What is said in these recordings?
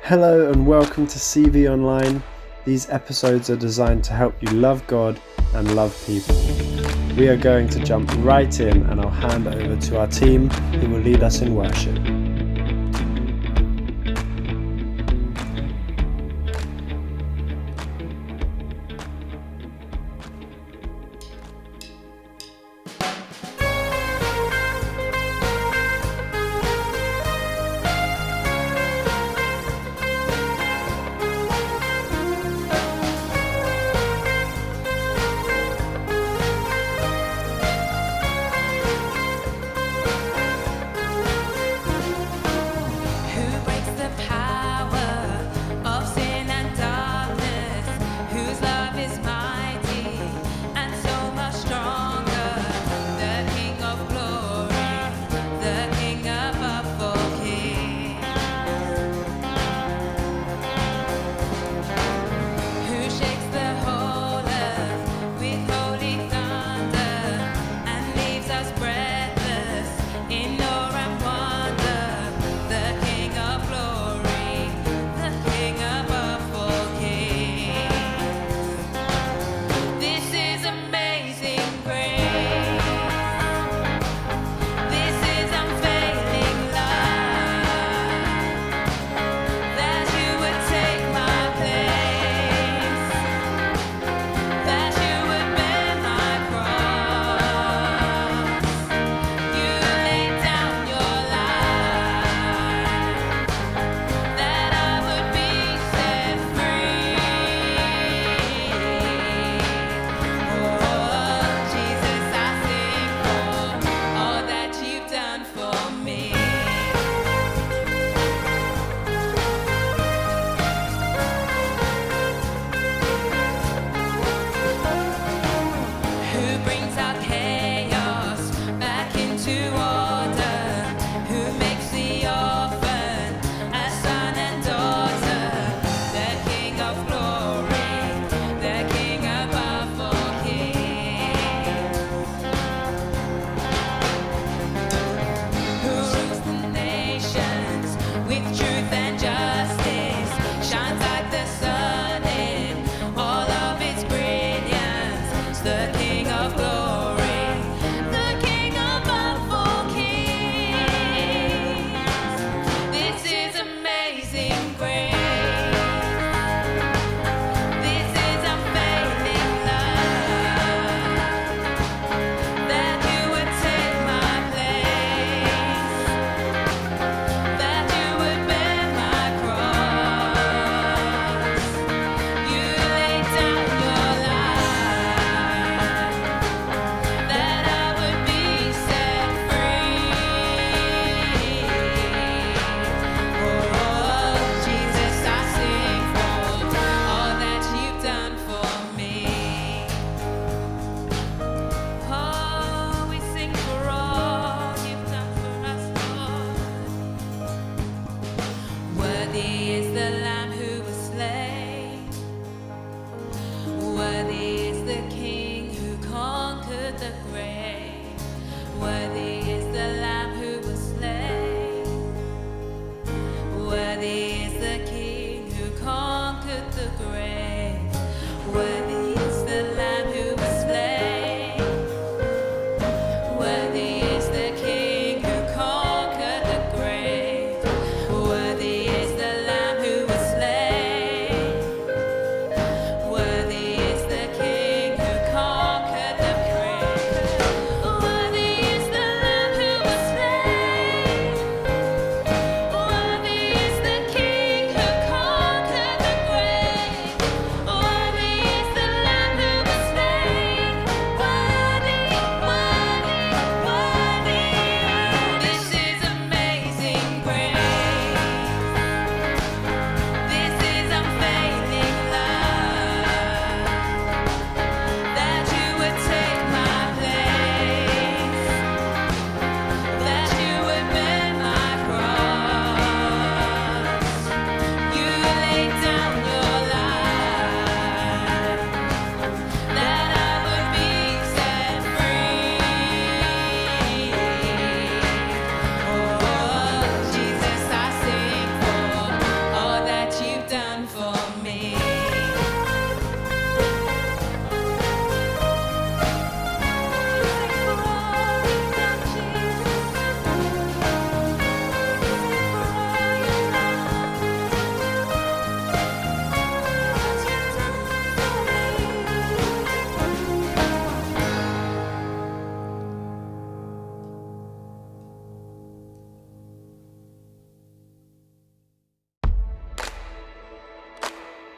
Hello and welcome to CV Online. These episodes are designed to help you love God and love people. We are going to jump right in and I'll hand over to our team who will lead us in worship.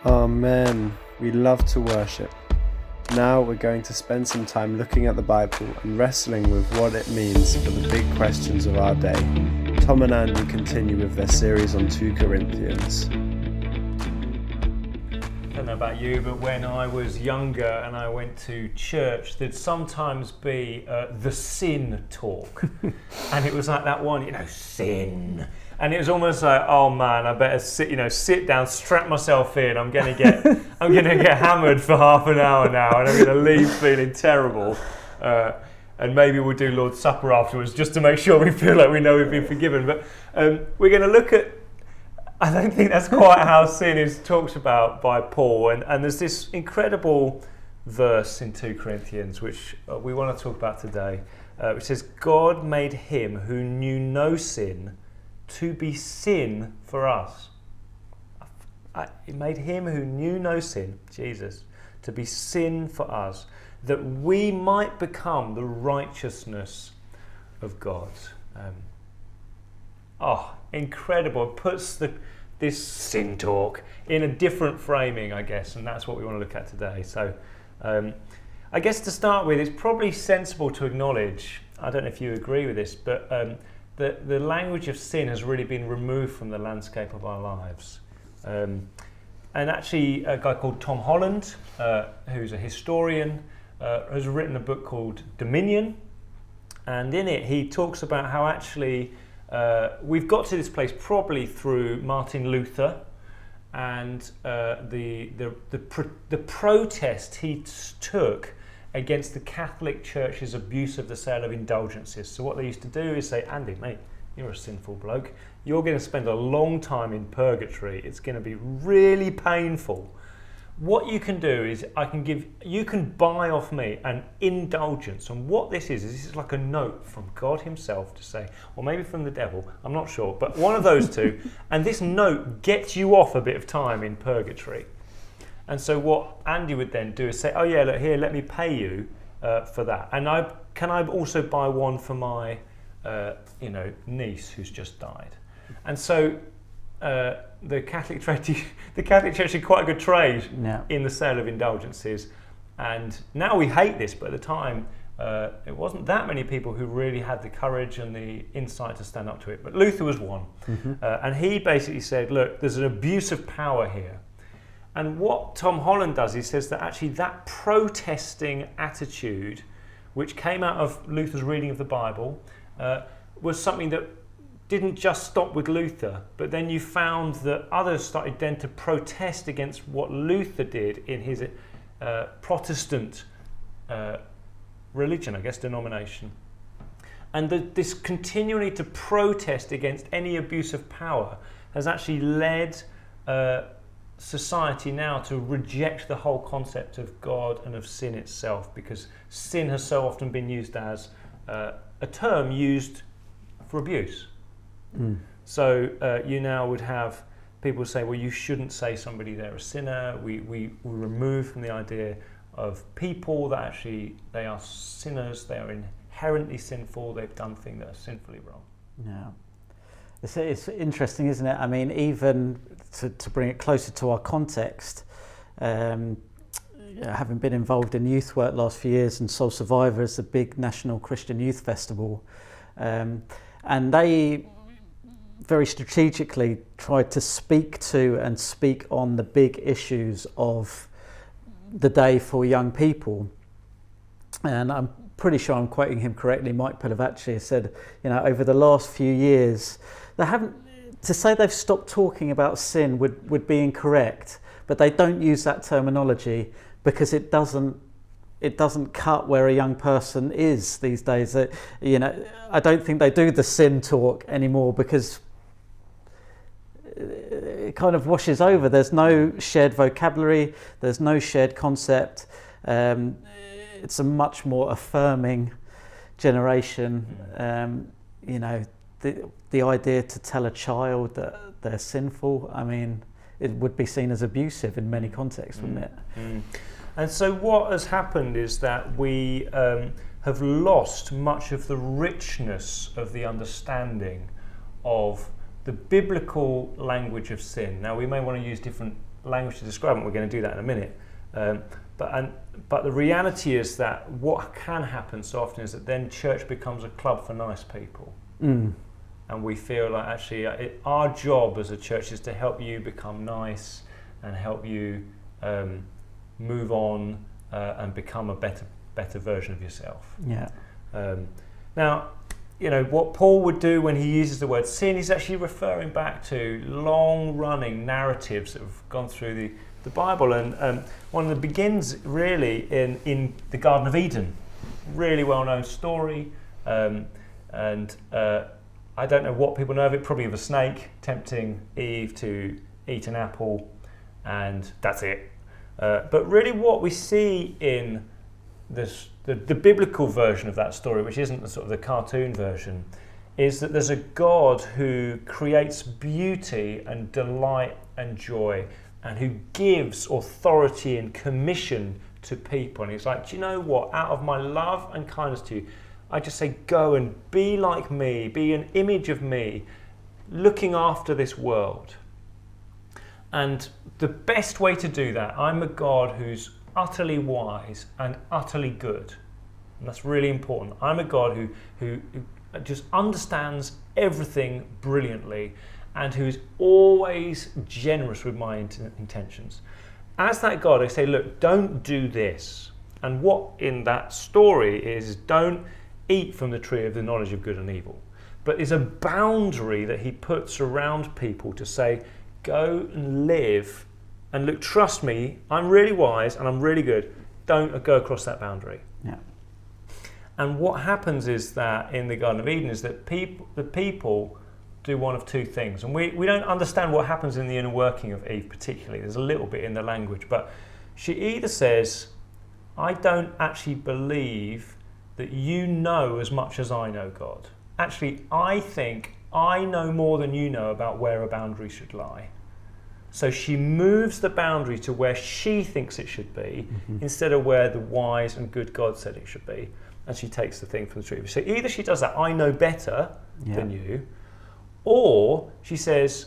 Amen. We love to worship. Now we're going to spend some time looking at the Bible and wrestling with what it means for the big questions of our day. Tom and Andy continue with their series on 2 Corinthians. I don't know about you, but when I was younger and I went to church, there'd sometimes be the sin talk. And it was like that one, sin. And it was almost like, oh man, I better sit down, strap myself in. I'm gonna get hammered for half an hour now, and I'm gonna leave feeling terrible. And maybe we'll do Lord's Supper afterwards, just to make sure we feel like we know we've been forgiven. But we're going to look at. I don't think that's quite how sin is talked about by Paul. And there's this incredible verse in 2 Corinthians, which we want to talk about today, which says, God made him who knew no sin to be sin for us. He made him who knew no sin, Jesus, to be sin for us, that we might become the righteousness of God. Incredible. It puts this sin talk in a different framing, I guess, and that's what we want to look at today. So I guess to start with, it's probably sensible to acknowledge, I don't know if you agree with this, but the language of sin has really been removed from the landscape of our lives. And actually, a guy called Tom Holland, who's a historian, has written a book called Vineyard, and in it he talks about how actually we've got to this place probably through Martin Luther and the protest he took against the Catholic Church's abuse of the sale of indulgences. So what they used to do is say, Andy, mate, you're a sinful bloke. You're going to spend a long time in purgatory. It's going to be really painful. What you can do is you can buy off me an indulgence. And what this is like a note from God himself to say, or maybe from the devil, I'm not sure, but one of those two. And this note gets you off a bit of time in purgatory. And so what Andy would then do is say, oh yeah, look here, let me pay you for that. And can I also buy one for my niece who's just died? And so the Catholic Church did quite a good trade in the sale of indulgences, and now we hate this, but at the time it wasn't that many people who really had the courage and the insight to stand up to it. But Luther was one, and he basically said, look, there's an abuse of power here. And what Tom Holland does, he says that actually that protesting attitude, which came out of Luther's reading of the Bible, was something that didn't just stop with Luther, but then you found that others started then to protest against what Luther did in his Protestant religion, I guess, denomination. And this continually to protest against any abuse of power has actually led society now to reject the whole concept of God and of sin itself, because sin has so often been used as a term used for abuse. So you now would have people say, well, you shouldn't say somebody they're a sinner. We remove from the idea of people that actually they are sinners, they are inherently sinful, they've done things that are sinfully wrong. Yeah. It's interesting, isn't it? I mean, even to bring it closer to our context, having been involved in youth work last few years, and Soul Survivor is the big national Christian youth festival, and they very strategically tried to speak to and speak on the big issues of the day for young people. And I'm pretty sure I'm quoting him correctly. Mike Pilavachi said, over the last few years, to say they've stopped talking about sin would be incorrect, but they don't use that terminology because it doesn't cut where a young person is these days. I don't think they do the sin talk anymore because it kind of washes over. There's no shared vocabulary, there's no shared concept. It's a much more affirming generation. The idea to tell a child that they're sinful, I mean, it would be seen as abusive in many contexts, wouldn't it? And so what has happened is that we have lost much of the richness of the understanding of the biblical language of sin. Now, we may want to use different language to describe it. We're going to do that in a minute. But the reality is that what can happen so often is that then church becomes a club for nice people. And we feel like actually our job as a church is to help you become nice and help you move on and become a better version of yourself. Yeah. Now, you know, what Paul would do when he uses the word sin, he's actually referring back to long-running narratives that have gone through the Bible. And one of them begins really in the Garden of Eden. Really well-known story. I don't know what people know of it, probably of a snake tempting Eve to eat an apple, and that's it. But really what we see in the biblical version of that story, which isn't the sort of the cartoon version, is that there's a God who creates beauty and delight and joy, and who gives authority and commission to people. And he's like, do you know what? Out of my love and kindness to you, I just say, go and be like me, be an image of me, looking after this world. And the best way to do that, I'm a God who's utterly wise and utterly good. And that's really important. I'm a God who just understands everything brilliantly and who's always generous with my intentions. As that God, I say, look, don't do this. And what in that story is don't eat from the tree of the knowledge of good and evil. But there's a boundary that he puts around people to say, go and live, and look, trust me, I'm really wise and I'm really good. Don't go across that boundary. Yeah. And what happens is that in the Garden of Eden is that the people do one of two things. And we don't understand what happens in the inner working of Eve particularly. There's a little bit in the language, but she either says, I don't actually believe that you know as much as I know, God. Actually, I think I know more than you know about where a boundary should lie. So she moves the boundary to where she thinks it should be, instead of where the wise and good God said it should be. And she takes the thing from the tree. So either she does that, I know better than you, or she says,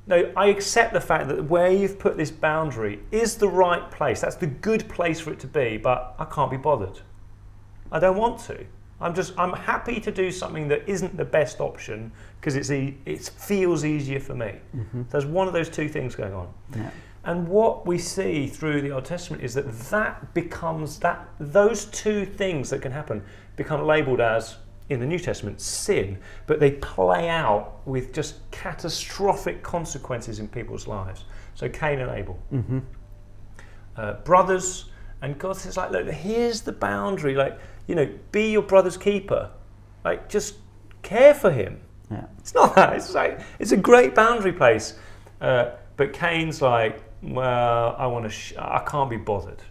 no, I accept the fact that where you've put this boundary is the right place. That's the good place for it to be, but I can't be bothered. I don't want to. I'm happy to do something that isn't the best option because it feels easier for me. So there's one of those two things going on. Yeah. And what we see through the Old Testament is that becomes those two things that can happen become labelled as, in the New Testament, sin, but they play out with just catastrophic consequences in people's lives. So Cain and Abel, brothers, and God says, like, look, here's the boundary, like, you know, be your brother's keeper, like, just care for him. Yeah. It's not that. It's like it's a great boundary place, but Cain's like, well, I can't be bothered.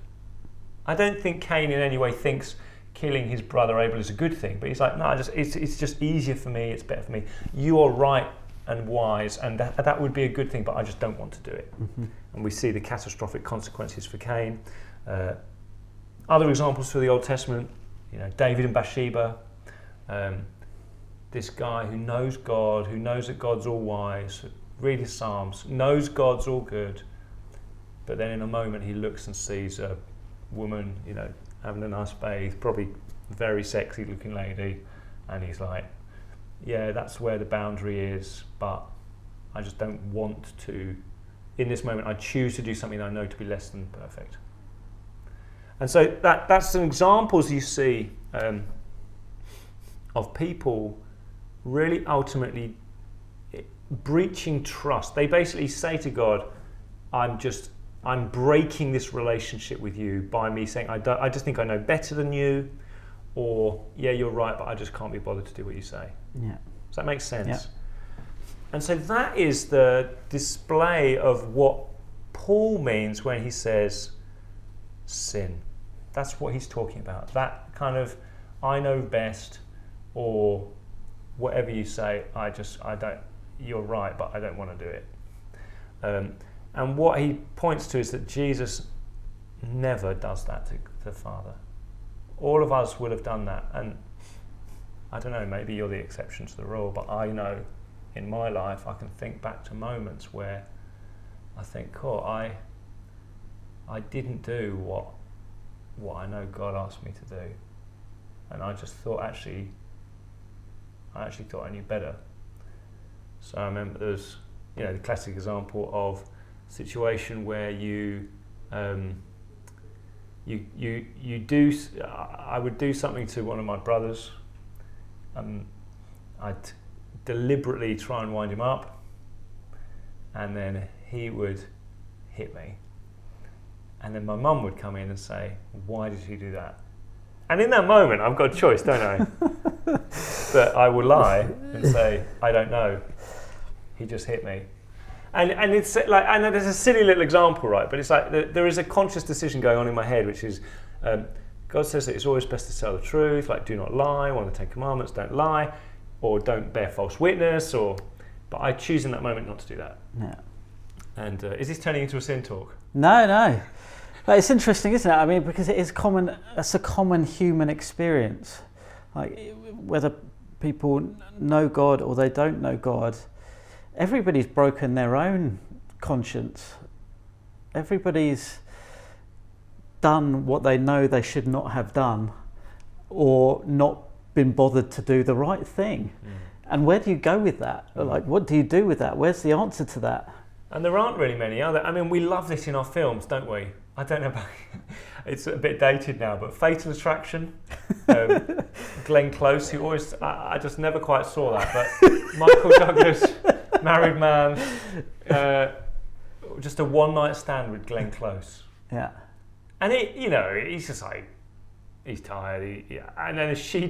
I don't think Cain in any way thinks killing his brother Abel is a good thing, but he's like, no, it's just easier for me, it's better for me. You are right and wise, and that would be a good thing, but I just don't want to do it. And we see the catastrophic consequences for Cain. Other examples for the Old Testament, you know, David and Bathsheba, this guy who knows God, who knows that God's all wise, read his Psalms, knows God's all good, but then in a moment he looks and sees a woman, you know, having a nice bathe, probably very sexy looking lady, and he's like, yeah, that's where the boundary is, but I just don't want to. In this moment, I choose to do something I know to be less than perfect. And so that's some examples you see of people really ultimately breaching trust. They basically say to God, I'm breaking this relationship with you by me saying, I just think I know better than you, or, yeah, you're right, but I just can't be bothered to do what you say. Yeah. Does that make sense? Yeah. And so that is the display of what Paul means when he says sin. That's what he's talking about. That kind of, I know best, or whatever you say, you're right, but I don't want to do it. And what he points to is that Jesus never does that to the Father. All of us would have done that, and I don't know, maybe you're the exception to the rule, but I know in my life I can think back to moments where I think, I I didn't do what I know God asked me to do, and I just thought I thought I knew better. So I remember there's the classic example of a situation where I would do something to one of my brothers. I'd deliberately try and wind him up, and then he would hit me. And then my mum would come in and say, "Why did he do that?" And in that moment, I've got a choice, don't I? But I will lie and say, "I don't know. He just hit me." And it's like, I know there's a silly little example, right? But it's like there is a conscious decision going on in my head, which is God says that it's always best to tell the truth, like do not lie, one of the 10 Commandments, don't lie, or don't bear false witness, but I choose in that moment not to do that. Yeah. And is this turning into a sin talk? No. But it's interesting, isn't it? I mean, because it is common. It's a common human experience. Like whether people know God or they don't know God, everybody's broken their own conscience. Everybody's done what they know they should not have done, or not been bothered to do the right thing. And where do you go with that? Like, what do you do with that? Where's the answer to that? And there aren't really many, are there? I mean, we love this in our films, don't we? I don't know about it's a bit dated now, but Fatal Attraction, Glenn Close, who always, I just never quite saw that, but Michael Douglas, married man, just a one-night stand with Glenn Close. Yeah. And he's just like, he's tired, and then she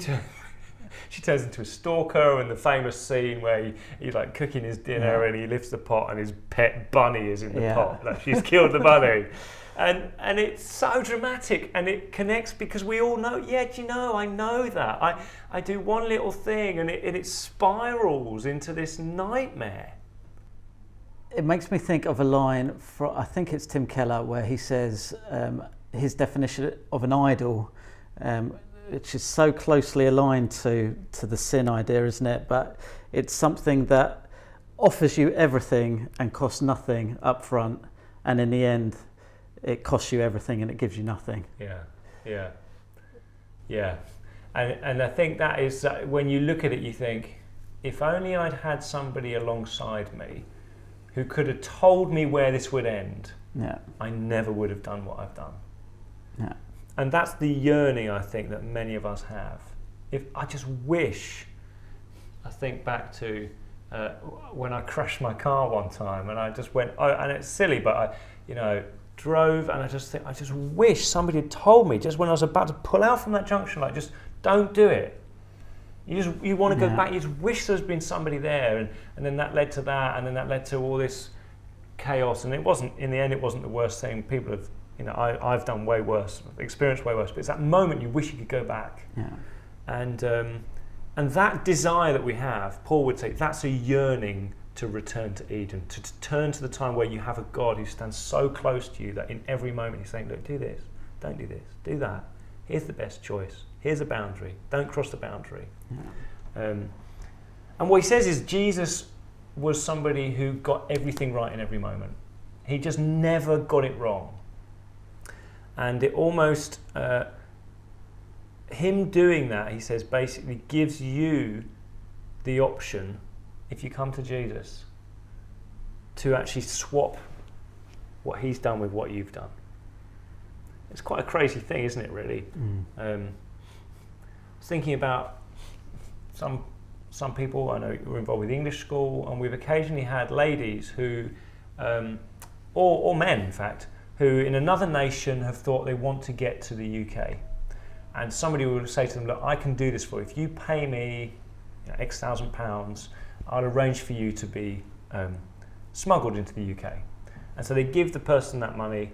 turns into a stalker, and the famous scene where he's like cooking his dinner and he lifts the pot and his pet bunny is in the pot, like she's killed the bunny. And it's so dramatic, and it connects because we all know, I know that. I do one little thing and it spirals into this nightmare. It makes me think of a line from, I think it's Tim Keller, where he says his definition of an idol, which is so closely aligned to the sin idea, isn't it? But it's something that offers you everything and costs nothing up front, and in the end it costs you everything and it gives you nothing. Yeah. And I think that is, when you look at it, you think, if only I'd had somebody alongside me who could have told me where this would end, I never would have done what I've done. Yeah. And that's the yearning, I think, that many of us have. If I just wish, I think back to when I crashed my car one time, and I just went, and it's silly, but I, drove, and I just wish somebody had told me just when I was about to pull out from that junction, like, just don't do it. You want to go back. You just wish there's been somebody there, and then that led to that, and then that led to all this chaos. And it wasn't, in the end, it wasn't the worst thing. People have, I've done way worse, experienced way worse. But it's that moment you wish you could go back. Yeah. And that desire that we have, Paul would say, that's a yearning to return to Eden, to turn to the time where you have a God who stands so close to you that in every moment he's saying, look, do this, don't do this, do that. Here's the best choice. Here's a boundary. Don't cross the boundary. Yeah. And what he says is Jesus was somebody who got everything right in every moment. He just never got it wrong. And it almost, him doing that, he says, basically gives you the option, if you come to Jesus, to actually swap what he's done with what you've done. It's quite a crazy thing, isn't it, really? I was thinking about some people I know who are involved with English school, and we've occasionally had ladies who, or men in fact, who in another nation have thought they want to get to the UK. And somebody will say to them, look, I can do this for you. If you pay me X £1,000, I'll arrange for you to be smuggled into the UK. And so they give the person that money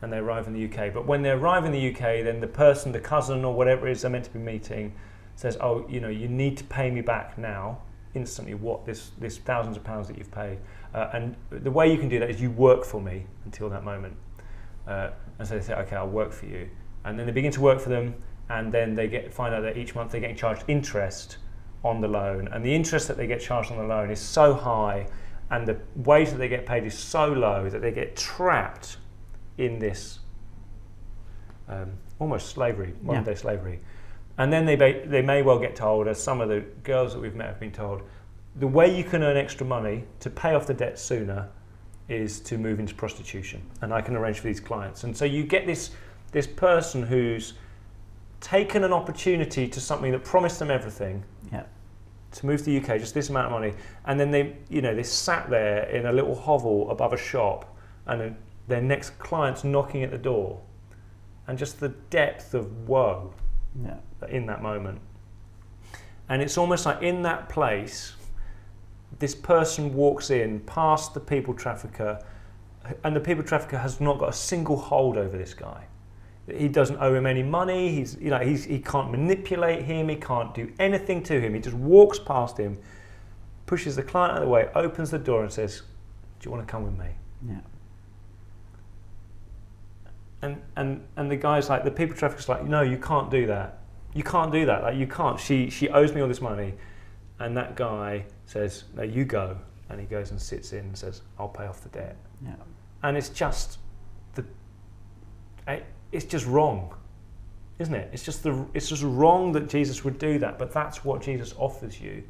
and they arrive in the UK. But when they arrive in the UK, then the person, the cousin or whatever it is they're meant to be meeting, says, oh, you need to pay me back now, instantly, what this thousands of pounds that you've paid. And the way you can do that is you work for me until that moment. And so they say, okay, I'll work for you. And then they begin to work for them, and then they find out that each month they're getting charged interest on the loan, and the interest that they get charged on the loan is so high, and the wage that they get paid is so low that they get trapped in this almost slavery, modern day slavery. And then they may well get told, as some of the girls that we've met have been told, the way you can earn extra money to pay off the debt sooner is to move into prostitution, and I can arrange for these clients. And so you get this person who's taken an opportunity to something that promised them everything, to move to the UK, just this amount of money, and then they sat there in a little hovel above a shop, and then their next client's knocking at the door, and just the depth of woe in that moment. And it's almost like in that place, this person walks in past the people trafficker, and the people trafficker has not got a single hold over this guy. He doesn't owe him any money. He can't manipulate him. He can't do anything to him. He just walks past him, pushes the client out of the way, opens the door, and says, "Do you want to come with me?" And the guy's like, the people trafficker's like, "No, you can't do that. You can't do that. Like, you can't. She owes me all this money." And that guy says, "No, you go." And he goes and sits in and says, "I'll pay off the debt." And it's just it's just wrong, isn't it? It's just wrong that Jesus would do that. But that's what Jesus offers you.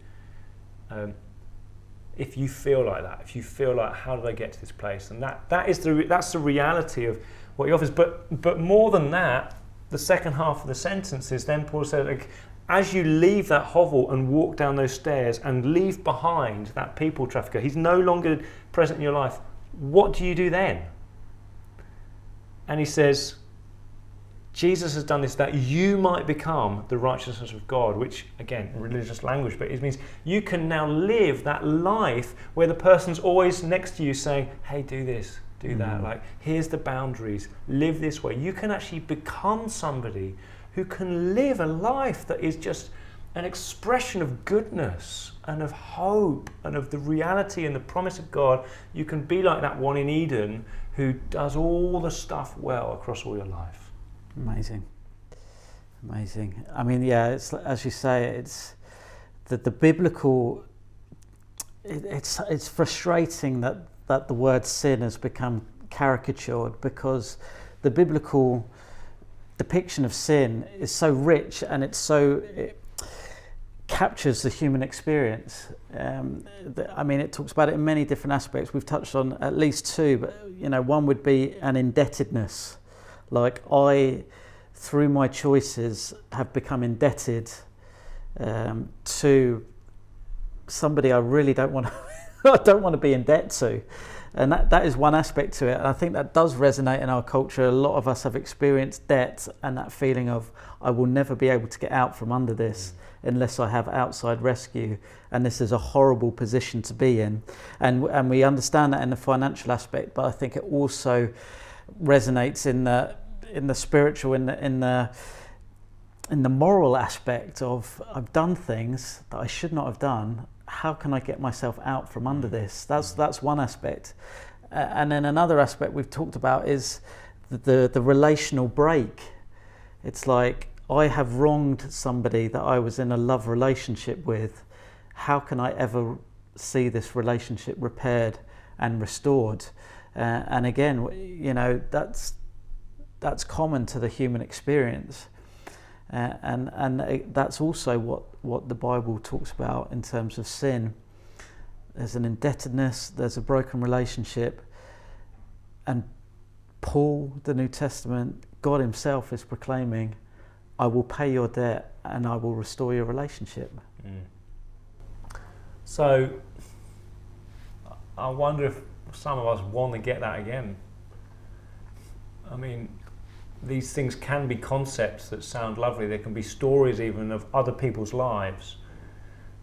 If you feel like that, if you feel like, how did I get to this place? And that's the reality of what he offers. But more than that, the second half of the sentence is then Paul said, like, as you leave that hovel and walk down those stairs and leave behind that people trafficker, he's no longer present in your life. What do you do then? And he says, Jesus has done this that you might become the righteousness of God, which, again, religious language, but it means you can now live that life where the person's always next to you saying, "Hey, do this, do that. Like, here's the boundaries. Live this way." You can actually become somebody who can live a life that is just an expression of goodness and of hope and of the reality and the promise of God. You can be like that one in Eden who does all the stuff well across all your life. Amazing. I mean, it's as you say, it's the biblical. It's frustrating that the word sin has become caricatured, because the biblical depiction of sin is so rich and it captures the human experience. I mean, it talks about it in many different aspects. We've touched on at least two, but one would be an indebtedness. Like, I, through my choices, have become indebted to somebody I really don't want to, I don't want to be in debt to. And that is one aspect to it. And I think that does resonate in our culture. A lot of us have experienced debt and that feeling of, I will never be able to get out from under this unless I have outside rescue. And this is a horrible position to be in. And we understand that in the financial aspect, but I think it also resonates in the spiritual, in the moral aspect of, I've done things that I should not have done. How can I get myself out from under this? That's one aspect. And then another aspect we've talked about is the relational break. It's like, I have wronged somebody that I was in a love relationship with. How can I ever see this relationship repaired and restored? And again, that's common to the human experience. And that's also what the Bible talks about in terms of sin. There's an indebtedness, there's a broken relationship, and Paul, the New Testament, God himself is proclaiming, I will pay your debt and I will restore your relationship. So I wonder if some of us want to get that again. I mean, these things can be concepts that sound lovely. They can be stories even of other people's lives.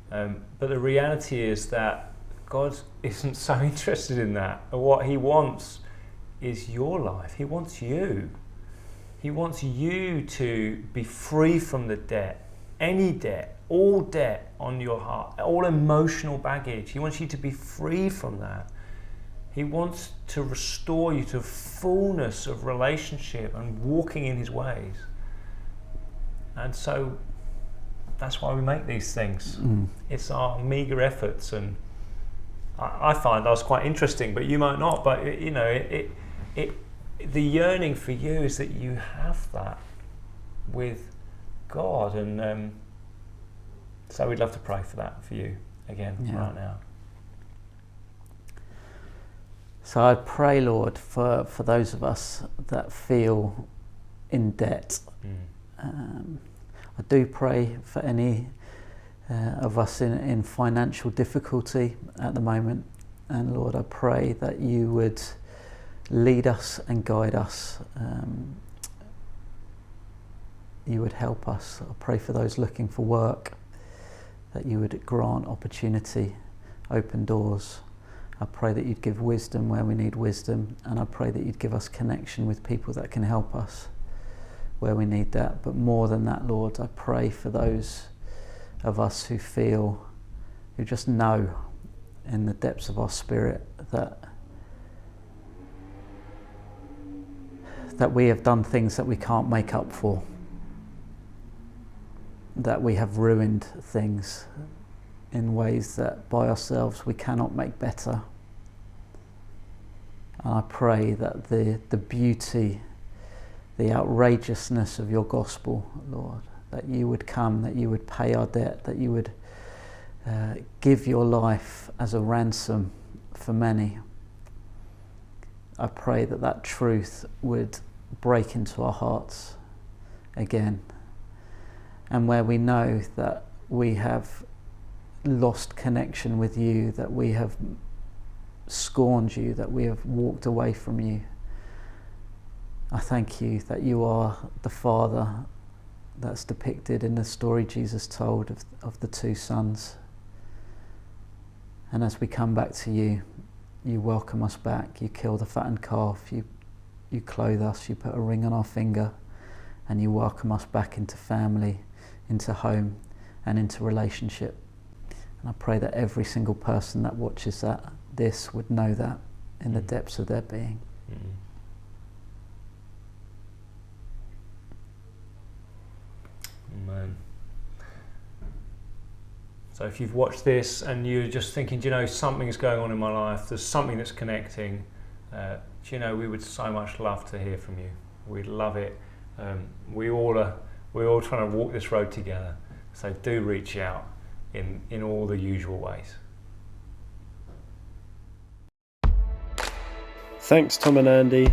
But the reality is that God isn't so interested in that. What he wants is your life. He wants you. He wants you to be free from the debt, any debt, all debt on your heart, all emotional baggage. He wants you to be free from that. He wants to restore you to fullness of relationship and walking in his ways. And so that's why we make these things. It's our meager efforts, and I find that's quite interesting, but you might not. But the yearning for you is that you have that with God, and so we'd love to pray for that for you again right now. So I pray, Lord, for those of us that feel in debt. I do pray for any of us in financial difficulty at the moment, and Lord, I pray that you would lead us and guide us. You would help us. I pray for those looking for work, that you would grant opportunity, open doors. I pray that you'd give wisdom where we need wisdom, and I pray that you'd give us connection with people that can help us where we need that. But more than that, Lord, I pray for those of us who just know in the depths of our spirit that we have done things that we can't make up for, that we have ruined things in ways that by ourselves we cannot make better. And I pray that the beauty, the outrageousness of your gospel, Lord, that you would come, that you would pay our debt, that you would give your life as a ransom for many. I pray that that truth would break into our hearts again. And where we know that we have lost connection with you, that we have scorned you, that we have walked away from you, I thank you that you are the Father that's depicted in the story Jesus told of the two sons. And as we come back to you, you welcome us back. You kill the fattened calf, you clothe us, you put a ring on our finger, and you welcome us back into family, into home, and into relationship. And I pray that every single person that watches this would know that in the depths of their being. Amen. So if you've watched this and you're just thinking, do you know, something's going on in my life, there's something that's connecting, do you know, we would so much love to hear from you. We'd love it. We're all trying to walk this road together. So do reach out in all the usual ways. Thanks, Tom and Andy.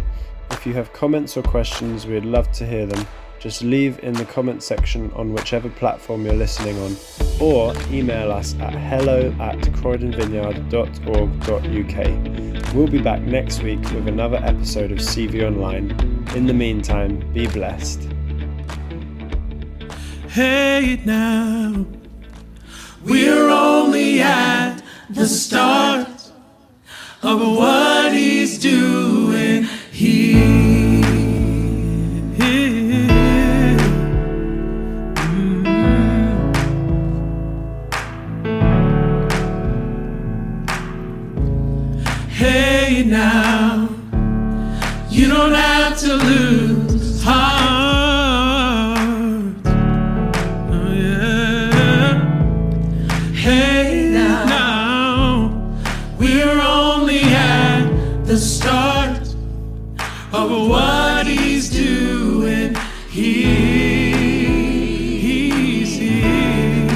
If you have comments or questions, we'd love to hear them. Just leave in the comment section on whichever platform you're listening on, or email us at hello@croydonvineyard.org.uk. We'll be back next week with another episode of CV Online. In the meantime, be blessed. Hey now, we're only at the start of what he's doing here. Hey now, you don't have to lose heart. Oh yeah. Hey now, we're only at the start of what he's doing here. He's here.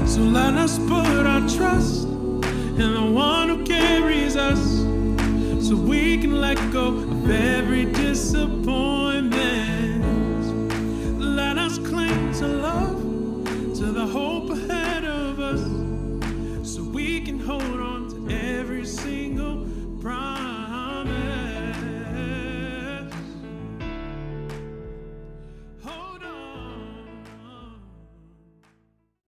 So let us put our trust in the one who carries us, so we can let go of every disappointment. Let us cling to love, to the hope